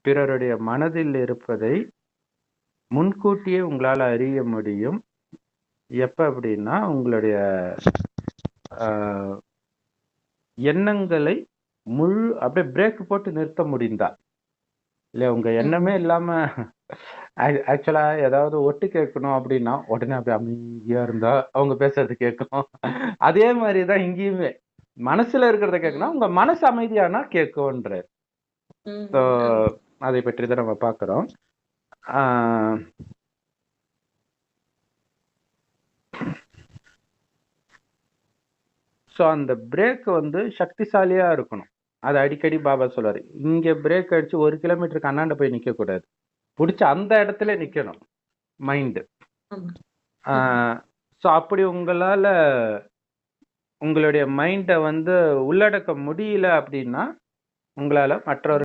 பிறருடைய மனதில் இருப்பதை முன்கூட்டியே உங்களால் அறிய முடியும். எப்ப அப்படின்னா உங்களுடைய எண்ணங்களை அப்படியே பிரேக் போட்டு நிறுத்த முடிந்தால் இல்லையா? உங்க எண்ணமே இல்லாம ஆக்சுவலா ஏதாவது ஒட்டு கேட்கணும் அப்படின்னா உடனே அப்படியே அமைதியா இருந்தா அவங்க பேசுறது கேட்கணும். அதே மாதிரிதான் இங்கேயுமே மனசுல இருக்கிறத கேட்கணும், உங்க மனசு அமைதியானா கேட்கும்ன்ற. அதை பற்றி தான் நம்ம பார்க்கிறோம். ஸோ அந்த பிரேக் வந்து சக்திசாலியா இருக்கணும். அது அடிக்கடி பாபா சொல்றாரு, இங்க பிரேக் அடிச்சு 1 கிலோமீட்டருக்கு அண்ணாண்ட போய் நிக்க கூடாது, பிடிச்ச அந்த இடத்துல நிக்கணும் மைண்டு. ஸோ அப்படி உங்களால உங்களுடைய மைண்டை வந்து உள்ளடக்க முடியல அப்படின்னா உங்களால மற்றவர்கள்